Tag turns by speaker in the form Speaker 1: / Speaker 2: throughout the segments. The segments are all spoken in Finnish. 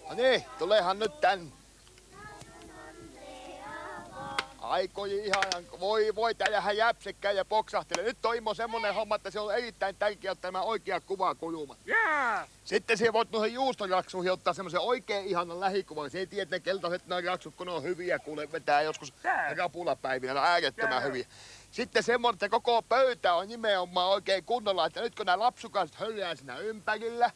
Speaker 1: No niin, tulehan nyt tän. Aikoi ihan, voi täällähän jäpsekkää ja poksahtelee. Nyt on Immo semmonen homma, että se on erittäin tärkeä ottaa tämä oikea kuvakulma.
Speaker 2: Jaa!
Speaker 1: Sitten se voit noihin juustojaksuihin ottaa semmosen oikein ihanan lähikuvan. Se ei tiedä, että ne keltaiset nämä jaksut, kun ne on hyviä, kuule vetää joskus rapulapäivinä. Ne on äärettömän hyviä. Sitten semmonen, että koko pöytä on nimenomaan oikein kunnolla, että nyt kun nämä lapsukaiset höllää siinä ympärillä,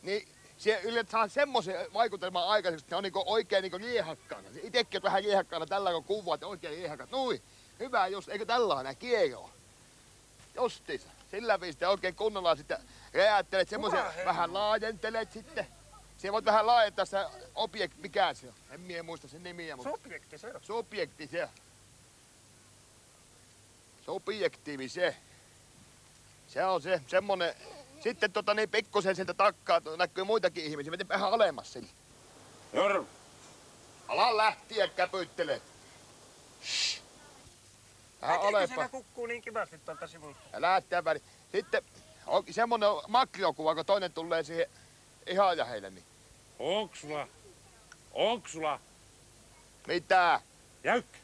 Speaker 1: niin se yleensä saa semmoisen vaikutelman aikaiseksi, että ne on niinku oikein niinku liehakkaana. Se itekin on vähän liehakkaana, tällä kun kuvaat, oikein liehakkaana. Nui, hyvä just, eikö tällä nää kieroa? Justiinsa. Sillä viisi oikein kunnolla sitten räjäyttelet semmoisen, vähän laajentelet sitten. Se voit vähän laajentaa sitä mikä se on? En mie muista sen nimiä, mutta...
Speaker 2: Subjekti se on.
Speaker 1: Subjekti se. Subjektiivi se. Se on se, semmonen... Sitten niin pikkusen sieltä takkaa näkyy muitakin ihmisiä. Meten vähän alemmas sille.
Speaker 2: Jorma.
Speaker 1: Ala lähtiä käpyttelee. Vähän alemmas.
Speaker 2: Se kukkuu niin kivasti tuolta sivulta.
Speaker 1: Ja lähtee väliin. Sitten on semmonen makrokuva, kun toinen tulee siihen ihan lähelle. Niin.
Speaker 3: Onks sulla?
Speaker 1: Mitä?
Speaker 3: Jäykkä.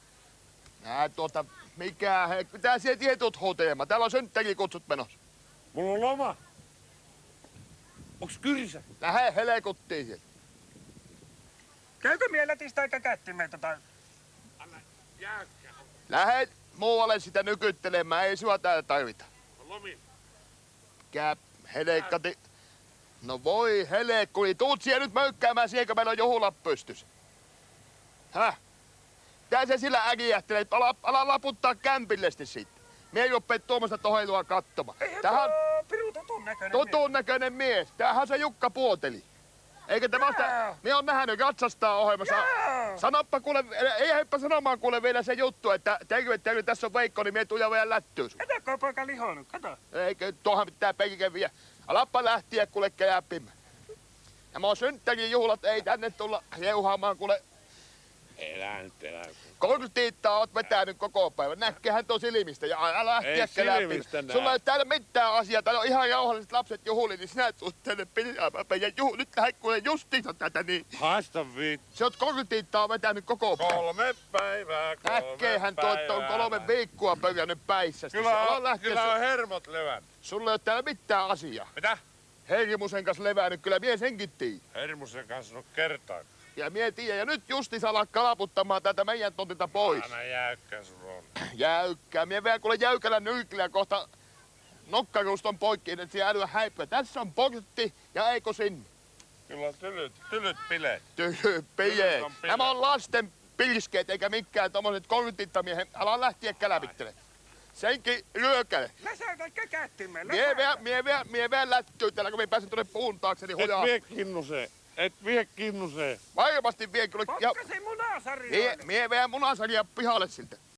Speaker 1: Mikä he, mitä siellä tietut huutelemaan? Täällä on synttärikutsut menossa.
Speaker 3: Mulla on loma. Onks kyrsä?
Speaker 1: Lähde helekuttiin sieltä.
Speaker 2: Käykö mieletistä eikä kättimeitä tai...
Speaker 3: Anna jäykkä.
Speaker 1: Lähde muualle sitä nykyttelemään, ei sua täällä tarvita.
Speaker 3: On lomi.
Speaker 1: Helekkati. No voi helekkuli, tuut siellä nyt möykkäämään siihen, kun meillä on juhlat pystyssä. Häh? Tää se sillä äkiähtelee, ala laputtaa kämpillesti siitä. Mie ei rupee tuommoista toheilua katsomaan.
Speaker 2: Tähän Piru tutun näköinen
Speaker 1: tutun näköinen mies. Tämähän se Jukka Puoteli. Eikö tämä sitä... Mie on nähnyt ratsastaa ohjelmassa. Sanoppa kuule, ei heippa sanomaan kuule vielä se juttu, että terve, tässä on Veikko, niin mie tuja vielä lättyy sun.
Speaker 2: Etäkö poika lihonut, kato.
Speaker 1: Eikö, tuohan pitää perke vielä. Alappa lähtiä kuule käpimään. Ja mä oon synttärin juhlat, ei tänne tulla jeuhaamaan kuule.
Speaker 3: Elää nyt.
Speaker 1: Kortiittaa oot vetänyt koko päivän. Näkkehän tuon silmistä ja älä lähtiä läpi. Sulla ei täällä mitään asiaa. Täällä on ihan rauhalliset lapset juhli, niin sinä tuut tänne piljaamaan. Ja nyt lähdet kuule justiinsa tätä niin.
Speaker 3: Haista viit.
Speaker 1: Se oot kortiittaa vetänyt koko päivän.
Speaker 3: 3 päivää.
Speaker 1: Näkkeehän tuo on 3 viikkoa pöydännyt päissä.
Speaker 3: Kyllä on hermot levännyt.
Speaker 1: Sulla ei oo täällä mitään asiaa.
Speaker 3: Mitä?
Speaker 1: Hermusen kanssa levännyt, kyllä mie senkin tii.
Speaker 3: Hermusen kanssa on kertaan.
Speaker 1: Ja mie tiedän, ja nyt justi saa kalaputtamaan tätä meidän tontilta pois.
Speaker 3: Aina jäykkä sulla on.
Speaker 1: Jäykkää. Mie vielä kuule jäykällä nyrkillä kohta nokkaruuston poikki, että siellä älyä häipyä. Tässä on portti ja eikö sinne?
Speaker 3: Kyllä on tylyt bileet.
Speaker 1: Tylyppijeet. Nämä on lasten pilskeet eikä mikään tommoset kortittamiehen. Ala lähtiä kälävittele. Senkin lyökäle.
Speaker 2: Läsätätkö kättimeen?
Speaker 1: Mie vielä lättyy täällä, kun mie pääsen tuonne puun taakse, niin hujaa.
Speaker 3: Et vie kinnuseen.
Speaker 1: Varmasti vie kyllä.
Speaker 2: Pokkasi munasarjoille.
Speaker 1: Mie vielä munasaria pihalle siltä.